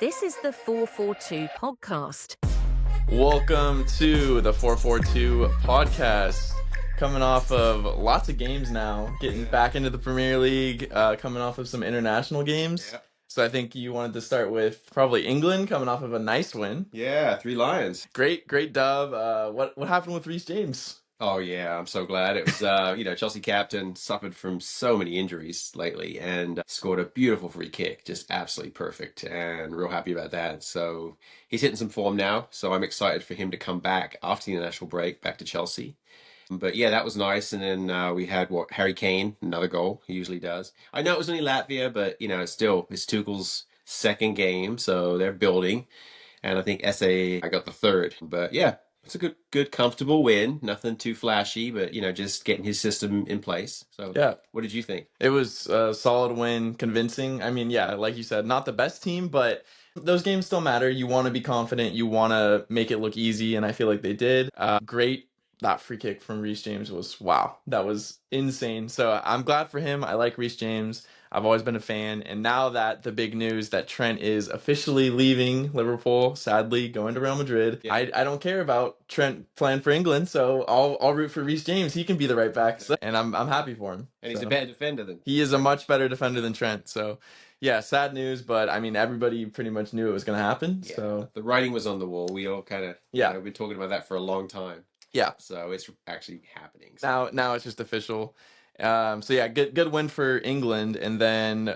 This is the 442 podcast. Welcome to the 442 podcast. Coming off of lots of games now, getting back into the Premier League, coming off of some international games. Yeah. So I think you wanted to start with probably England coming off of a nice win. Yeah, 3 Lions. Great dub. What happened with Reece James? Oh yeah, I'm so glad. It was Chelsea captain suffered from so many injuries lately and scored a beautiful free kick, just absolutely perfect, and real happy about that. So he's hitting some form now, so I'm excited for him to come back after the international break back to Chelsea. But yeah, that was nice. And then we had Harry Kane, another goal. He usually does. I know it was only Latvia, but it's still it's Tuchel's second game, so they're building. And I think I got the third. But yeah, it's a good, comfortable win. Nothing too flashy, but just getting his system in place. So Yeah. What did you think? It was a solid win, convincing. I mean, yeah, like you said, not the best team, but those games still matter. You want to be confident. You want to make it look easy, and I feel like they did. Great. That free kick from Reece James was, wow, that was insane. So I'm glad for him. I like Reece James. I've always been a fan. And now that the big news that Trent is officially leaving Liverpool, sadly going to Real Madrid, Yeah. I don't care about Trent playing for England, so I'll root for Reece James. He can be the right back, and I'm happy for him. And he's So a better defender than he is a much better defender than Trent. So yeah, sad news, but I mean everybody pretty much knew it was going to happen. Yeah. So The writing was on the wall. We all kind of we've been talking about that for a long time. yeah. So it's actually happening. So. Now it's just official. So yeah, good win for England, and then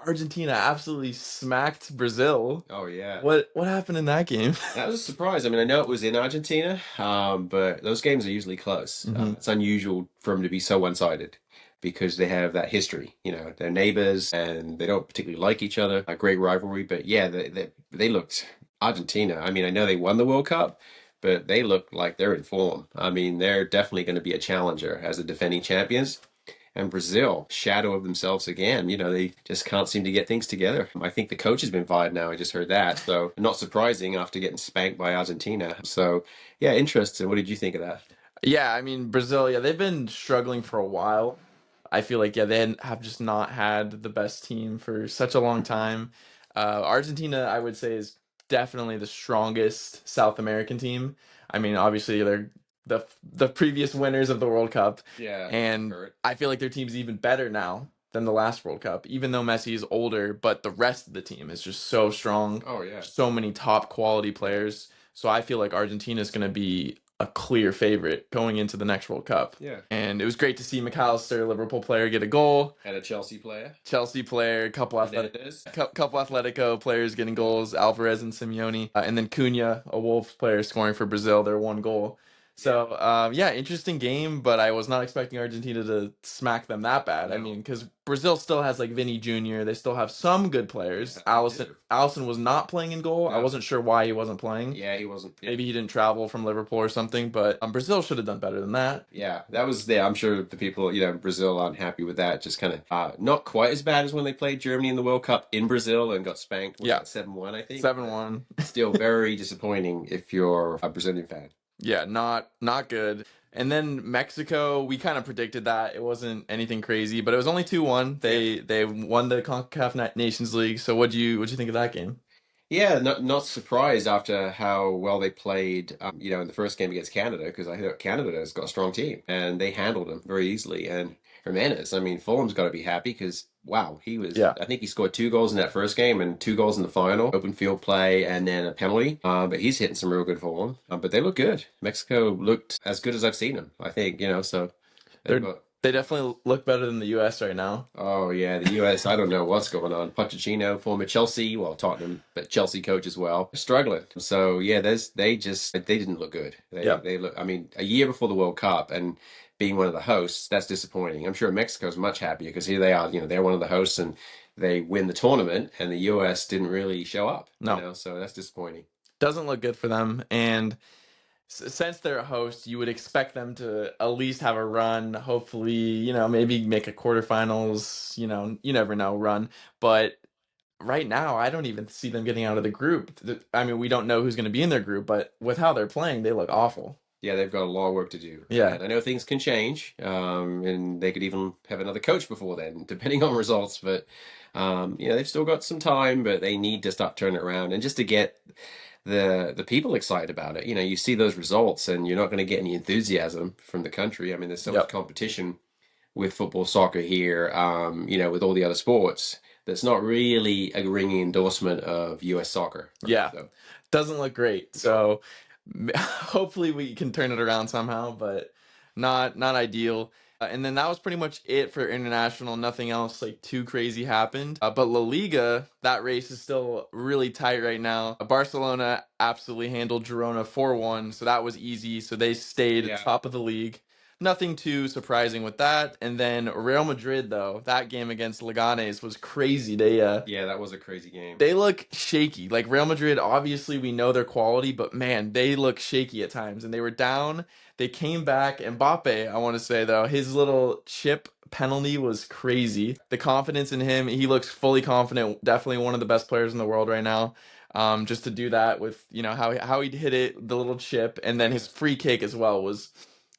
Argentina absolutely smacked Brazil. Oh yeah. What happened in that game? That was a surprise. I mean, I know it was in Argentina, but those games are usually close. It's unusual for them to be so one-sided because they have that history. They're neighbors and they don't particularly like each other. A great rivalry, but yeah, they looked Argentina. I mean, I know they won the World Cup, but they look like they're in form. I mean, they're definitely going to be a challenger as the defending champions. And Brazil, shadow of themselves again. They just can't seem to get things together. I think the coach has been fired now. I just heard that. So not surprising after getting spanked by Argentina. So yeah, interesting. What did you think of that? Yeah, I mean Brazil, yeah, they've been struggling for a while. I feel like they have just not had the best team for such a long time. Argentina, I would say, is definitely the strongest South American team. I mean, obviously they're the previous winners of the World Cup. Yeah. And I feel like their team's even better now than the last World Cup, even though Messi is older, but the rest of the team is just so strong. Oh yeah. So many top quality players. So I feel like Argentina is going to be a clear favorite going into the next World Cup. Yeah. And it was great to see McAllister, Liverpool player, get a goal. And a Chelsea player. A couple Atletico players getting goals, Alvarez and Simeone. And then Cunha, a Wolves player, scoring for Brazil, their one goal. So, yeah, interesting game, but I was not expecting Argentina to smack them that bad. No. I mean, because Brazil still has, like, Vinny Jr., they still have some good players. Alisson was not playing in goal. No. I wasn't sure why he wasn't playing. Yeah, he wasn't. Yeah. Maybe he didn't travel from Liverpool or something, but Brazil should have done better than that. Yeah, that was there. I'm sure the people, Brazil aren't happy with that. Just kind of not quite as bad as when they played Germany in the World Cup in Brazil and got spanked. Was 7-1, I think. 7-1. Still very disappointing if you're a Brazilian fan. Yeah, not good. And then Mexico, we kind of predicted that. It wasn't anything crazy, but it was only 2-1. They won the CONCACAF Nations League. So what'd you think of that game? Yeah, not surprised after how well they played, in the first game against Canada, because I thought Canada has got a strong team, and they handled them very easily. And Jimenez, I mean, Fulham's got to be happy because, wow, I think he scored 2 goals in that first game and 2 goals in the final, open field play and then a penalty. But he's hitting some real good form. But they look good. Mexico looked as good as I've seen them, I think, so. They definitely look better than the U.S. right now. Oh, yeah, the U.S., I don't know what's going on. Pochettino, former Chelsea, Tottenham, but Chelsea coach as well, struggling. So, yeah, they didn't look good. They look, I mean, a year before the World Cup and being one of the hosts, that's disappointing. I'm sure Mexico's much happier because here they are, they're one of the hosts and they win the tournament and the U.S. didn't really show up. No. So that's disappointing. Doesn't look good for them. And since they're a host, you would expect them to at least have a run, hopefully, maybe make a quarterfinals, you never know, run. But right now, I don't even see them getting out of the group. I mean, we don't know who's going to be in their group, but with how they're playing, they look awful. Yeah, they've got a lot of work to do. Yeah. And I know things can change, and they could even have another coach before then, depending on results. But they've still got some time, but they need to start turning it around. And just to get the people excited about it, you see those results and you're not going to get any enthusiasm from the country. I mean, there's so much Yep. competition with football, soccer here, with all the other sports. That's not really a ringing endorsement of US soccer. Right? Yeah. So, Doesn't look great. So hopefully we can turn it around somehow, but not ideal. And then that was pretty much it for international. Nothing else like too crazy happened. But La Liga, that race is still really tight right now. Barcelona absolutely handled Girona 4-1, so that was easy. So they stayed yeah. top of the league. Nothing too surprising with that. And then Real Madrid, though, that game against Leganes was crazy. Yeah, that was a crazy game. They look shaky. Like Real Madrid, obviously we know their quality, but man, they look shaky at times. And they were down. They came back. Mbappe, I want to say though, his little chip penalty was crazy. The confidence in him, he looks fully confident. Definitely one of the best players in the world right now. Just to do that with how he hit it, the little chip, and then his free kick as well was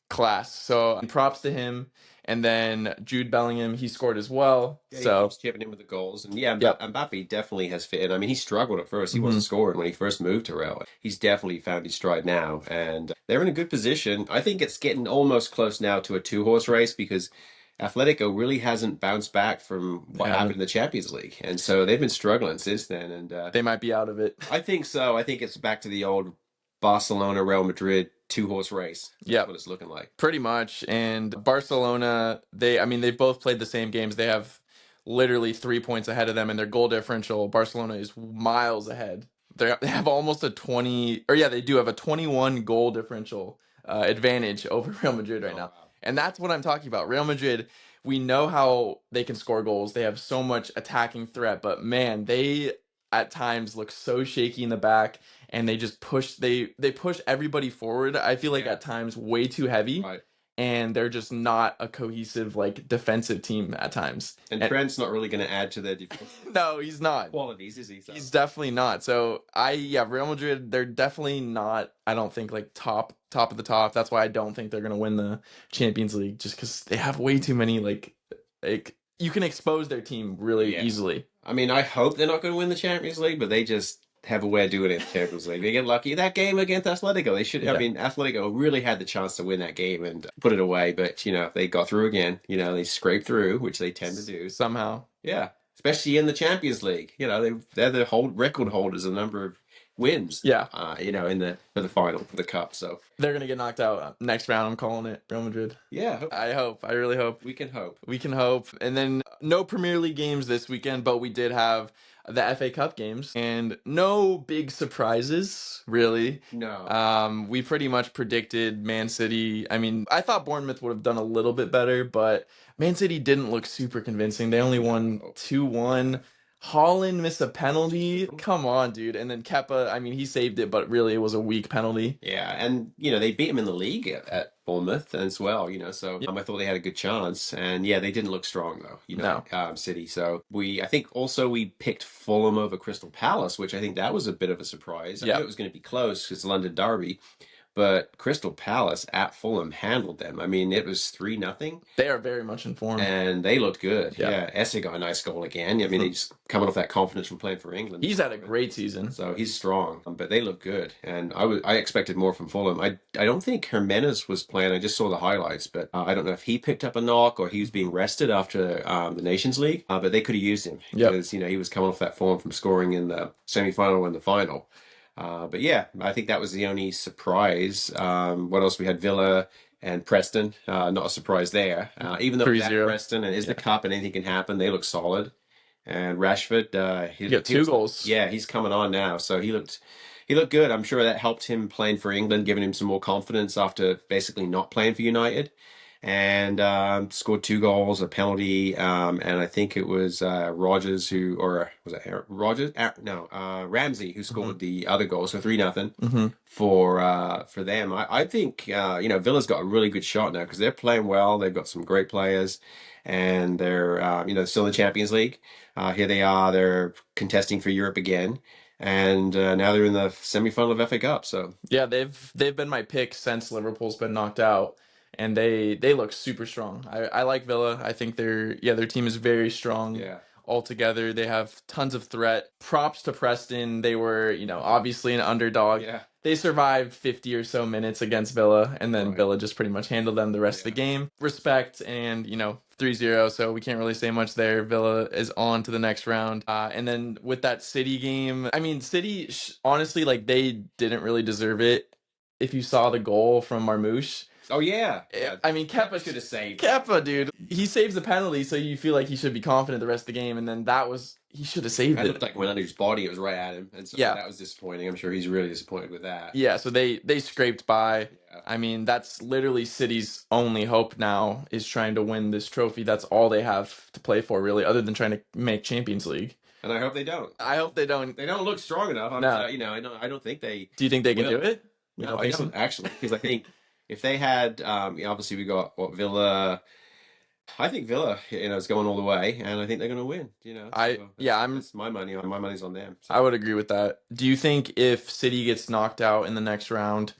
class. So props to him. And then Jude Bellingham, he scored as well. Yeah, he So keeps chipping in with the goals. And yeah, yep. Mbappe definitely has fit in. I mean, he struggled at first. He Mhm. wasn't scoring when he first moved to Real. He's definitely found his stride now. And they're in a good position. I think it's getting almost close now to a two-horse race because Atletico really hasn't bounced back from what happened in the Champions League. And so they've been struggling since then. And They might be out of it. I think so. I think it's back to the old Barcelona, Real Madrid two-horse race. That's Yep. what it's looking like. Pretty much. And Barcelona, they've both played the same games. They have literally 3 points ahead of them, and their goal differential, Barcelona is miles ahead. They have almost a 20, or yeah, they do have a 21 goal differential advantage over Real Madrid right Oh, now. wow. And that's what I'm talking about. Real Madrid, we know how they can score goals. They have so much attacking threat, but man, they at times look so shaky in the back, and they just they push everybody forward. I feel like Yeah. at times way too heavy. Right. And they're just not a cohesive like defensive team at times. And Trent's not really going to add to their defense No, he's not. qualities, is he? So. He's definitely not. So Real Madrid, they're definitely not. I don't think like top of the top. That's why I don't think they're gonna win the Champions League, just because they have way too many like you can expose their team really easily. I mean, I hope they're not going to win the Champions League, but they just have a way of doing it in the Champions League. They get lucky. That game against Atletico, they should. Yeah. I mean, Atletico really had the chance to win that game and put it away, but they got through again. They scraped through, which they tend to do somehow. Yeah, especially in the Champions League. They're the record holders of a number of wins. Yeah. For the final for the cup. So they're gonna get knocked out next round. I'm calling it Real Madrid. Yeah, I hope. I really hope. We can hope. We can hope. And then no Premier League games this weekend, but we did have the FA Cup games, and no big surprises really. No. We pretty much predicted Man City. I mean, I thought Bournemouth would have done a little bit better, but Man City didn't look super convincing. They only won 2-1. Holland missed a penalty. Come on, dude. And then Kepa, I mean, he saved it, but really it was a weak penalty. Yeah, and they beat him in the league at Bournemouth as well. So I thought they had a good chance, and yeah, they didn't look strong though. No. City. So I think also we picked Fulham over Crystal Palace, which I think that was a bit of a surprise. I knew it was going to be close because it's London Derby. But Crystal Palace at Fulham handled them. I mean, it was 3-0. They are very much in form. And they looked good. Yeah. Esse got a nice goal again. I mean, he's coming off that confidence from playing for England. He's had a great season. So he's strong. But they look good. And I expected more from Fulham. I don't think Jimenez was playing. I just saw the highlights. But I don't know if he picked up a knock or he was being rested after the Nations League. But they could have used him. Because, he was coming off that form from scoring in the semi-final and the final. But yeah, I think that was the only surprise. What else? We had Villa and Preston. Not a surprise there. Even though it's at Preston and is the cup and anything can happen, they look solid. And Rashford, he got 2 goals. Yeah, he's coming on now, so he looked good. I'm sure that helped him playing for England, giving him some more confidence after basically not playing for United. And scored 2 goals, a penalty, and I think it was Rogers or was it Rogers? No, Ramsey who scored the other goal, so 3-0 for them. I think Villa's got a really good shot now because they're playing well. They've got some great players, and they're still in the Champions League. Here they are, they're contesting for Europe again. and now they're in the semi-final of FA Cup. So Yeah, they've been my pick since Liverpool's been knocked out, and they look super strong. I like Villa. I think their team is very strong yeah, altogether. They have tons of threat. Props to Preston. They were, obviously an underdog. yeah, They survived 50 or so minutes against Villa, and then right. Villa just pretty much handled them the rest of the Yeah. game. Respect, and 3-0, so we can't really say much there. Villa is on to the next round. And then with that City game, I mean, City, honestly, like, they didn't really deserve it. If you saw the goal from Marmoush, Oh yeah. I mean, Kepa should have saved. Kepa, dude, he saves the penalty, so you feel like he should be confident the rest of the game, and then he should have saved It it. looked like it went under his body. It was right at him, and so Yeah. that was disappointing. I'm sure he's really disappointed with that. Yeah, so they scraped by. Yeah. I mean, that's literally City's only hope now is trying to win this trophy. That's all they have to play for, really, other than trying to make Champions League. And I hope they don't. I hope they don't. They don't look strong enough. No. I don't think they. Do you think they can will. do it? You No, don't I think so? don't actually, because I think if they had, obviously we got Villa. I think Villa, is going all the way, and I think they're going to win. That's my money. My money's on them. So. I would agree with that. Do you think if City gets knocked out in the next round,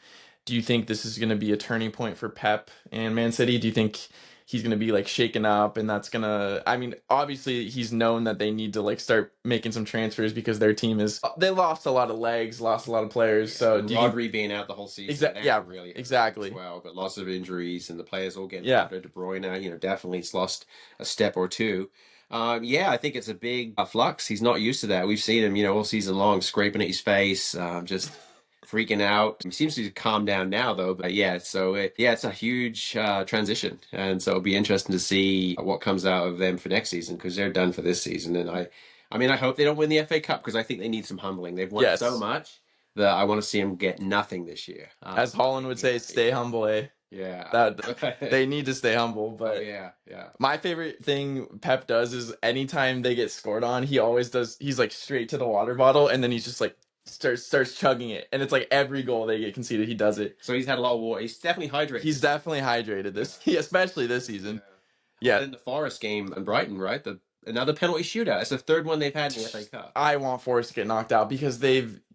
do you think this is going to be a turning point for Pep and Man City? Do you think he's going to be like shaken up and that's going to, I mean, obviously he's known that they need to like start making some transfers because their team they lost a lot of legs, lost a lot of players. So and do Rodri being out the whole season. Really exactly. As well, but lots of injuries and the players all getting older. De Bruyne, definitely he's lost a step or two. I think it's a big flux. He's not used to that. We've seen him, all season long, scraping at his face, just freaking out. He seems to calm down now, though. But it's a huge transition, and so it'll be interesting to see what comes out of them for next season because they're done for this season. And I hope they don't win the FA Cup because I think they need some humbling. They've won so much that I want to see them get nothing this year. As Holland would say, stay humble, eh? Yeah. That they need to stay humble, but yeah. My favorite thing Pep does is anytime they get scored on, he's like straight to the water bottle and then he's just like starts chugging it. And it's like every goal they get conceded, he does it. So he's had a lot of water. He's definitely hydrated. He's definitely hydrated especially this season. Yeah. And in the Forest game and Brighton, right? Another penalty shootout. It's the third one they've had in the FA Cup. I want Forest to get knocked out because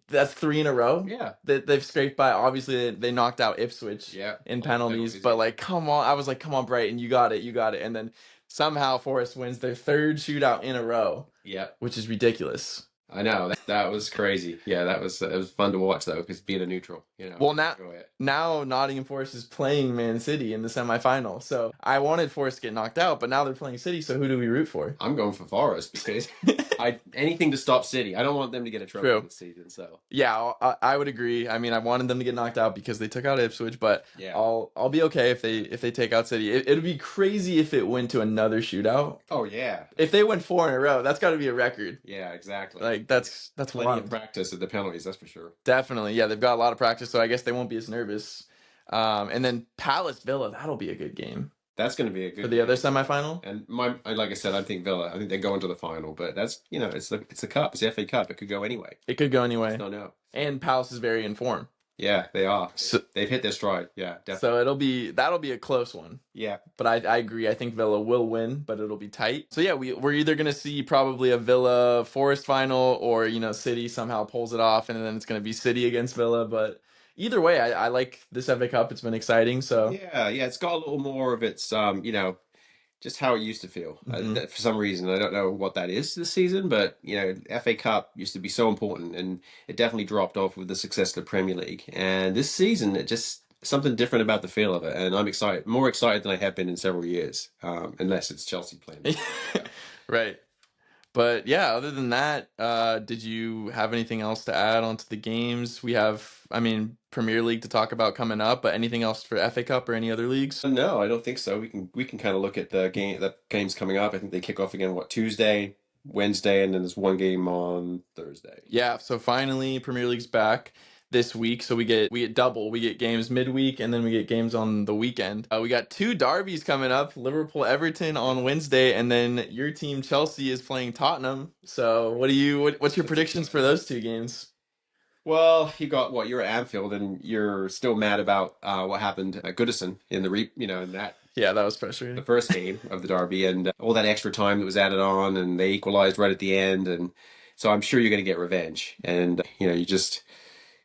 that's 3 in a row. Yeah. They've scraped by. Obviously, they knocked out Ipswich in penalties. But, like, come on. I was like, come on, Brighton. You got it. And then somehow Forest wins their 3rd shootout in a row. Yeah. Which is ridiculous. I know. That was crazy. Yeah, it was fun to watch, though, because being a neutral, Well, now Nottingham Forest is playing Man City in the semifinal. So I wanted Forest to get knocked out, but now they're playing City. So who do we root for? I'm going for Forest because anything to stop City. I don't want them to get a trophy this season. So yeah, I would agree. I mean, I wanted them to get knocked out because they took out Ipswich, but I'll be okay if they take out City. It'd be crazy if it went to another shootout. Oh yeah. If they win 4 in a row, that's got to be a record. Yeah, exactly. Like that's plenty of practice at the penalties, that's for sure. Definitely, yeah, they've got a lot of practice, so I guess they won't be as nervous. And then Palace Villa, that'll be a good game. That's going to be a good for the other semifinal. And like I said, I think Villa. I think they go into the final, but that's it's the cup, it's the FA Cup. It could go anyway. It could go anyway. Don't know. And Palace is very in form. Yeah, they are. So, they've hit their stride. Yeah, definitely. So that'll be a close one. Yeah. But I agree. I think Villa will win, but it'll be tight. So yeah, we're either gonna see probably a Villa Forest final, or City somehow pulls it off, and then it's gonna be City against Villa. But either way, I like this FA Cup. It's been exciting. So yeah, it's got a little more of its just how it used to feel. For some reason, I don't know what that is this season, but FA Cup used to be so important, and it definitely dropped off with the success of the Premier League. And this season, it just something different about the feel of it, and I'm excited, more excited than I have been in several years, unless it's Chelsea playing. Right. But yeah, other than that, did you have anything else to add onto the games? We have, Premier League to talk about coming up, but anything else for FA Cup or any other leagues? No, I don't think so. We can kind of look at the games coming up. I think they kick off again Tuesday, Wednesday, and then there's one game on Thursday. Yeah, so finally Premier League's back this week, so we get double. We get games midweek, and then we get games on the weekend. We got 2 derbies coming up: Liverpool Everton on Wednesday, and then your team Chelsea is playing Tottenham. So what's your predictions for those 2 games? Well, you're at Anfield, and you're still mad about what happened at Goodison in that. Yeah, that was frustrating. The first game of the derby, and all that extra time that was added on, and they equalized right at the end, and So I'm sure you're going to get revenge, and you just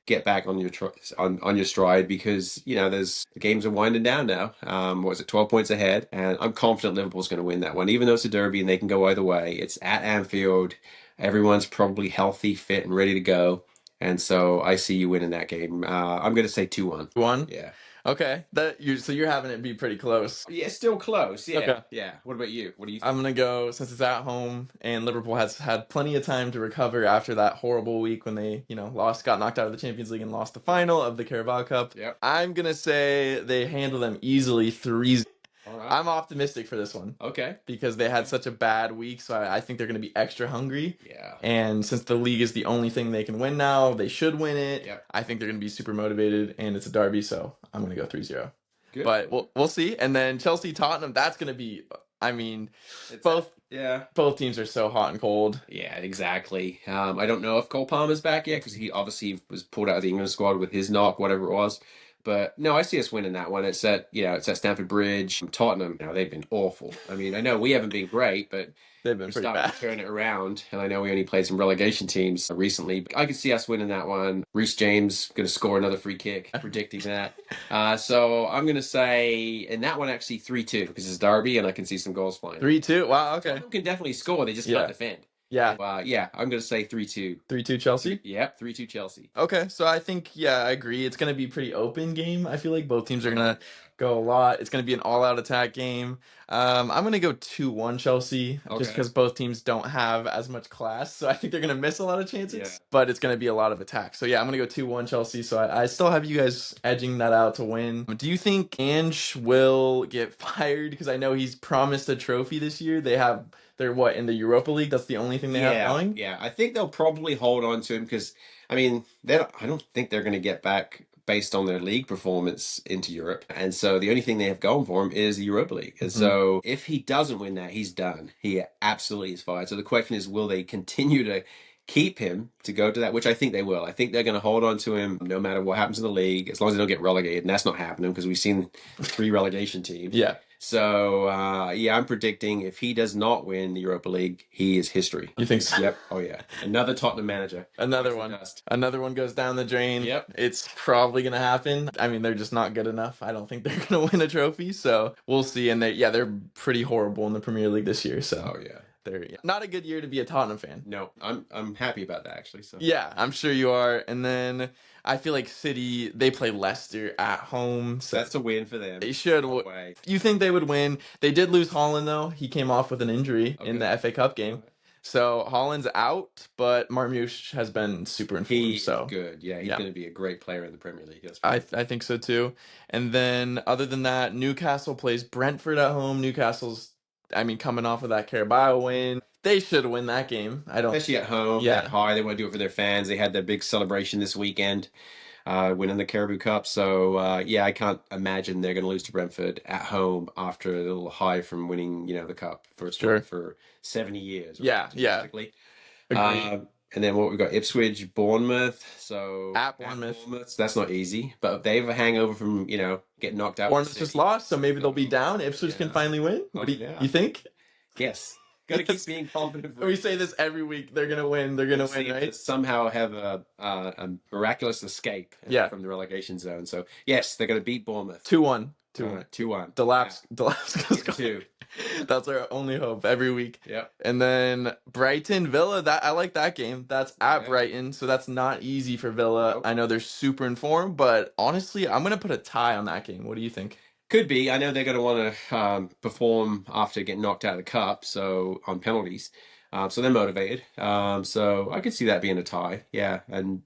get back on your on your stride because there's the games are winding down now. What is it, 12 points ahead, and I'm confident Liverpool's going to win that one, even though it's a derby and they can go either way. It's at Anfield. Everyone's probably healthy, fit, and ready to go, and so I see you winning that game. I'm going to say 2-1. 1. Yeah. Okay, so you're having it be pretty close. Yeah, it's still close. Yeah. Okay. Yeah. What about you? What do you think? I'm gonna go, since it's at home and Liverpool has had plenty of time to recover after that horrible week when they, got knocked out of the Champions League and lost the final of the Carabao Cup. Yep. I'm gonna say they handle them easily 3. All right. I'm optimistic for this one Okay. because they had such a bad week, so I think they're gonna be extra hungry. Yeah. And since the league is the only thing they can win now, they should win it. Yep. I think they're gonna be super motivated, and it's a derby, so I'm gonna go 3-0. Good. But we'll see. And then Chelsea Tottenham, that's gonna be. I mean, It's both teams are so hot and cold. Yeah, exactly. I don't know if Cole Palmer's back yet because he obviously was pulled out of the England squad with his knock, whatever it was. But no, I see us winning that one. It's at Stamford Bridge. Tottenham, they've been awful. I mean, I know we haven't been great, but They've been we're pretty starting bad. to turn it around. And I know we only played some relegation teams recently, but I could see us winning that one. Reece James going to score another free kick, predicting that. So I'm going to say, in that one, actually 3-2 because it's derby and I can see some goals flying. 3-2. Wow. Okay. Tottenham can definitely score. They just Yeah. can't defend. Yeah. I'm going to say 3-2. 3-2 Chelsea. Yep, 3-2 Chelsea. Okay, so I think I agree. It's gonna be a pretty open game. I feel like both teams are gonna go a lot. It's gonna be an all-out attack game. I'm gonna go 2-1 Chelsea just Okay. because both teams don't have as much class. So I think they're gonna miss a lot of chances. Yeah. But it's gonna be a lot of attack. So I'm gonna go 2-1 Chelsea. So I still have you guys edging that out to win. Do you think Ange will get fired? Because I know he's promised a trophy this year. They're what, in the Europa League? That's the only thing they have going? Yeah, I think they'll probably hold on to him because, I mean, I don't think they're going to get back based on their league performance into Europe. And so the only thing they have going for him is the Europa League. And so if he doesn't win that, he's done. He absolutely is fired. So the question is, will they continue to keep him to go to that, which I think they will. I think they're going to hold on to him no matter what happens in the league, as long as they don't get relegated. And that's not happening because we've seen 3 relegation teams. Yeah. So, I'm predicting if he does not win the Europa League, he is history. You think so? Yep. Oh, yeah. Another Tottenham manager. Another one. Another one goes down the drain. Yep. It's probably going to happen. I mean, they're just not good enough. I don't think they're going to win a trophy. So we'll see. And they're pretty horrible in the Premier League this year. So Oh, yeah. they're not a good year to be a Tottenham fan. No, I'm happy about that, actually. So Yeah, I'm sure you are. And then I feel like City, they play Leicester at home. So that's a win for them. they should. No way. You think they would win? They did lose Holland, though. He came off with an injury in the FA Cup game. So Holland's out, but Marmoush has been super informed. He's good. Yeah, he's going to be a great player in the Premier League. I think so too. And then other than that, Newcastle plays Brentford at home. Newcastle's, coming off of that Carabao win. They should win that game. Especially at home. Yeah. That high. They want to do it for their fans. They had their big celebration this weekend, winning the Carabao Cup. So, I can't imagine they're going to lose to Brentford at home after a little high from winning, the cup for 70 years. Yeah. Agreed. And then we've got Ipswich, Bournemouth. So at Bournemouth, that's not easy, but they have a hangover from getting knocked out. Bournemouth just lost, so maybe they'll be down. Ipswich can finally win. You think? Yes. Gotta keep being confident. We say this every week. They're gonna win. They're gonna win, right? Somehow have a miraculous escape from the relegation zone. So yes, they're gonna beat Bournemouth. 2-1. 2-1. Delap's 2. That's our only hope every week. Yep. And then Brighton Villa. I like that game. That's at Brighton, so that's not easy for Villa. Nope. I know they're super informed, but honestly, I'm gonna put a tie on that game. What do you think? Could be. I know they're going to want to perform after getting knocked out of the cup, so on penalties. So they're motivated. So I could see that being a tie. Yeah, and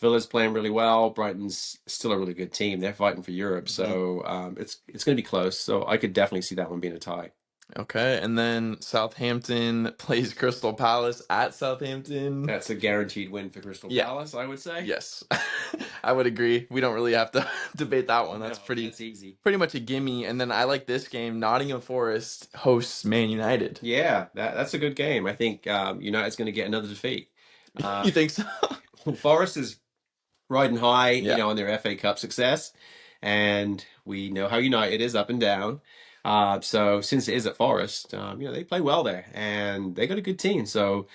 Villa's playing really well. Brighton's still a really good team. They're fighting for Europe, so it's going to be close. So I could definitely see that one being a tie. Okay, and then Southampton plays Crystal Palace at Southampton. That's a guaranteed win for Crystal Palace, I would say. Yes, I would agree. We don't really have to debate that one. That's easy. Pretty much a gimme. And then I like this game. Nottingham Forest hosts Man United. Yeah, that's a good game. I think United's going to get another defeat. You think so? Forest is riding high, on their FA Cup success, and we know how United is up and down. So since it is at Forest, they play well there, and they got a good team. So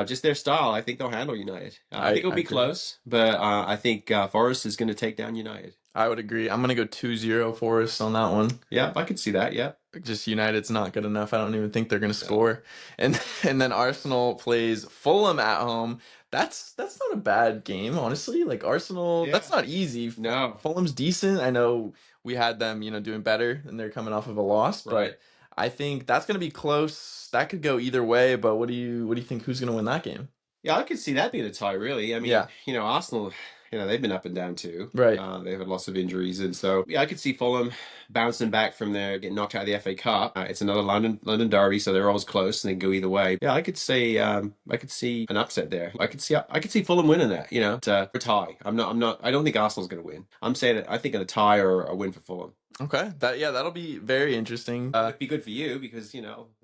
Just their style. I think they'll handle United. I think it'll I be agree. close, but I think Forest is going to take down United. I would agree. I'm gonna go 2-0 Forest on that one. Yeah, I could see that. Yeah. Just United's not good enough. I don't even think they're gonna No. score. And and then Arsenal plays Fulham at home. That's not a bad game, honestly. Like Arsenal, Yeah. that's not easy. No. Fulham's decent. I know we had them, doing better and they're coming off of a loss, Right. but I think that's gonna be close. That could go either way, but what do you think who's gonna win that game? Yeah, I could see that being a tie, really. I mean, Yeah, Arsenal, they've been up and down too. right. They've had lots of injuries, and so yeah, I could see Fulham bouncing back from their getting knocked out of the FA Cup. It's another London derby, so they're always close and they go either way. Yeah, I could see an upset there. I could see Fulham winning that. It's a tie. I don't think Arsenal's going to win. I'm saying that I think a tie or a win for Fulham. Okay. That'll be very interesting. It'd be good for you because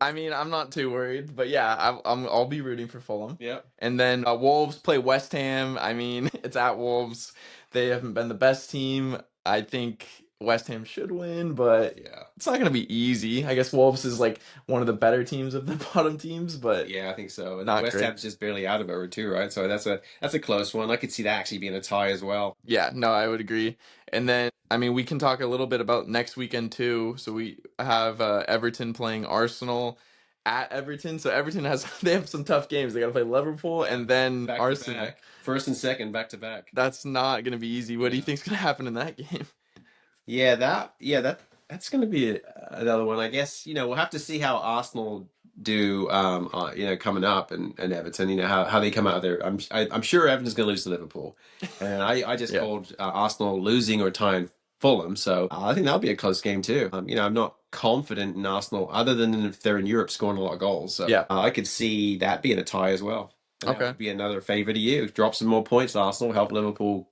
I mean, I'm not too worried, but yeah, I'll be rooting for Fulham. yeah. And then Wolves play West Ham. I mean, it's at Wolves. They haven't been the best team. I think West Ham should win, but Yeah. it's not going to be easy. I guess Wolves is like one of the better teams of the bottom teams, but Yeah, I think so. And not West great. Ham's just barely out of it too, right? So that's a close one. I could see that actually being a tie as well. Yeah, no, I would agree. And then, I mean, we can talk a little bit about next weekend too. So we have Everton playing Arsenal at Everton. So Everton they have some tough games. They got to play Liverpool and then Back to Arsenal. back. First and second, back to back. That's not going to be easy. What do you Yeah. think's going to happen in that game? That's going to be another one. I guess, we'll have to see how Arsenal do, coming up and Everton, how they come out of there. I'm sure Everton's going to lose to Liverpool. And I just Yeah. called Arsenal losing or tying Fulham. So I think that'll be a close game too. I'm not confident in Arsenal other than if they're in Europe scoring a lot of goals. So Yeah. I could see that being a tie as well. And that Okay. would be another favor to you. Drop some more points, Arsenal. Help Liverpool,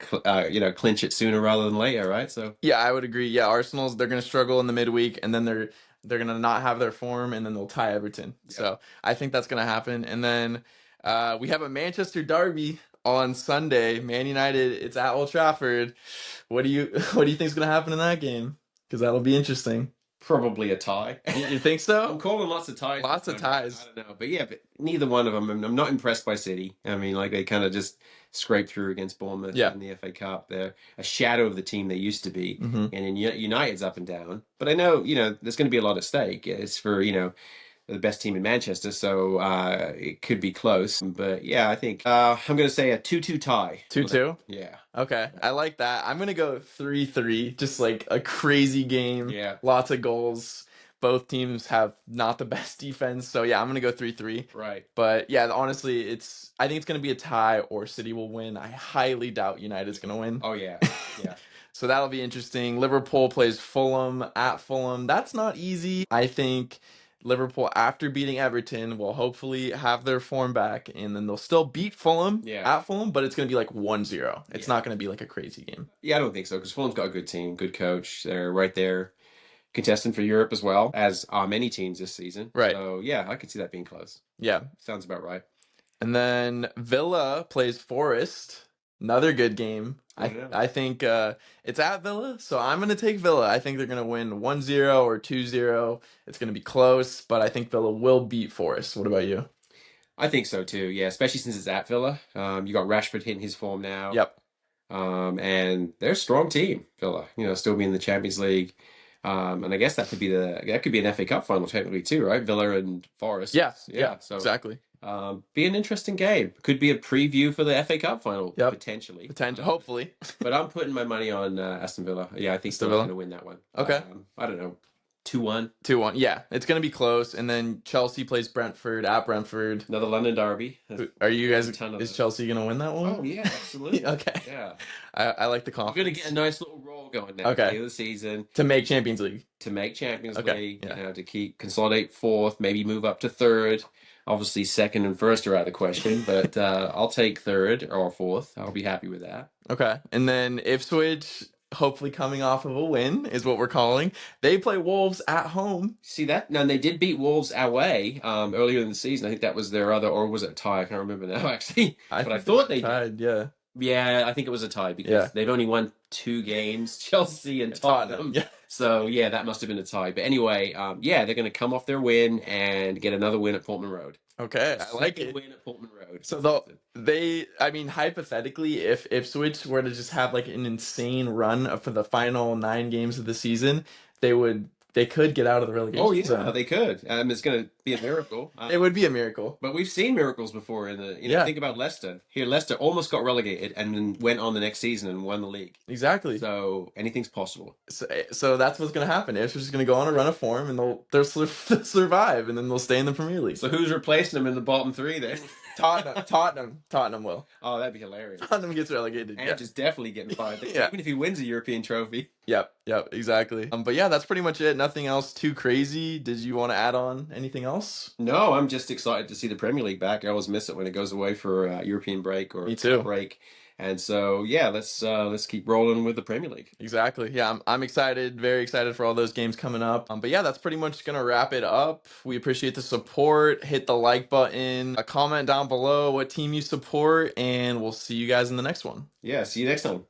clinch it sooner rather than later, right? So Yeah, I would agree. Yeah, Arsenal's they're going to struggle in the midweek and then they're going to not have their form and then they'll tie Everton. Yeah. So, I think that's going to happen. And then we have a Manchester derby on Sunday. Man United, it's at Old Trafford. What do you what do you think's going to happen in that game? Cuz that'll be interesting. probably a tie. You think I'm so? calling lots of ties. Lots of ties. I don't know, but yeah, but neither one of them. I'm not impressed by City. I mean, like they kind of just scraped through against Bournemouth Yeah. in the FA Cup. They're a shadow of the team they used to be, Mhm. and in United's up and down. But I know, there's going to be a lot at stake. It's for the best team in Manchester, so it could be close. But yeah, I think I'm going to say a 2-2 tie. 2-2? Yeah. Okay, I like that. I'm gonna go 3-3, just like a crazy game. Yeah. Lots of goals. Both teams have not the best defense, so yeah, I'm gonna go 3-3. Right. But yeah, honestly, I think it's gonna be a tie or City will win. I highly doubt United's gonna win. Oh yeah. Yeah. So that'll be interesting. Liverpool plays Fulham at Fulham. That's not easy. I think Liverpool, after beating Everton, will hopefully have their form back, and then they'll still beat Fulham Yeah. at Fulham, but it's going to be like 1-0. It's Yeah. not going to be like a crazy game. Yeah, I don't think so because Fulham's got a good team, good coach. They're right there, contesting for Europe as well as many teams this season. Right. So yeah, I could see that being close. Yeah. Sounds about right. And then Villa plays Forest. Another good game. Yeah. I think it's at Villa, so I'm going to take Villa. I think they're going to win 1-0 or 2-0. It's going to be close, but I think Villa will beat Forest. What about you? I think so too. Yeah, especially since it's at Villa. You got Rashford hitting his form now. Yep. And they're a strong team, Villa. Still being in the Champions League. And I guess that could be an FA Cup final technically too, right? Villa and Forest. Yeah. So Exactly. be an interesting game. Could be a preview for the FA Cup final Yep. potentially. Hopefully. But I'm putting my money on Aston Villa. Yeah, I think Aston Villa's Villa? going to win that one. Okay. I don't know, 2-1. 2-1. Yeah, it's going to be close. And then Chelsea plays Brentford at Brentford. Another London derby. Are you guys, A ton of is those. Chelsea going to win that one? Oh yeah, absolutely. Okay. Yeah, I like the we're confidence. going to get a nice little roll going now. Okay. At the end of the season To make Champions League. to make Champions Okay, League. yeah. To consolidate fourth, maybe move up to third. Obviously, second and first are out of the question, but I'll take third or fourth. I'll be happy with that. Okay. And then Ipswich, hopefully coming off of a win, is what we're calling. They play Wolves at home. See that? Now they did beat Wolves away earlier in the season. I think that was their other, or was it a tie? I can't remember now actually. But I think thought they're they did. tied. Yeah. Yeah, I think it was a tie because Yeah. they've only won 2 games, Chelsea and Tottenham. Yeah. So yeah, that must have been a tie. But anyway, yeah, they're going to come off their win and get another win at Portman Road. Okay, I like Second it. win at Portman Road. So I mean, hypothetically, if Ipswich were to just have like an insane run for the final 9 games of the season, they could get out of the Oh relegation yeah, zone. they could. It's going to be a miracle. It would be a miracle. But we've seen miracles before in the, Yeah. think about Leicester. Here, Leicester almost got relegated and then went on the next season and won the league. Exactly. So anything's possible. So that's what's going to happen. Ipswich is going to go on a run of form and they'll survive and then they'll stay in the Premier League. So who's replacing them in the bottom 3 then? Tottenham will. Oh, that'd be hilarious. Tottenham gets relegated. And Yeah. just definitely getting fired. Yeah. Even if he wins a European trophy. Yep, exactly. But yeah, that's pretty much it. Nothing else too crazy. Did you want to add on anything else? No, I'm just excited to see the Premier League back. I always miss it when it goes away for European break or Me too. break. And so yeah, let's keep rolling with the Premier League. Exactly. Yeah, I'm excited, very excited for all those games coming up. But yeah, that's pretty much gonna wrap it up. We appreciate the support. Hit the like button, a comment down below what team you support, and we'll see you guys in the next one. Yeah, see you next time.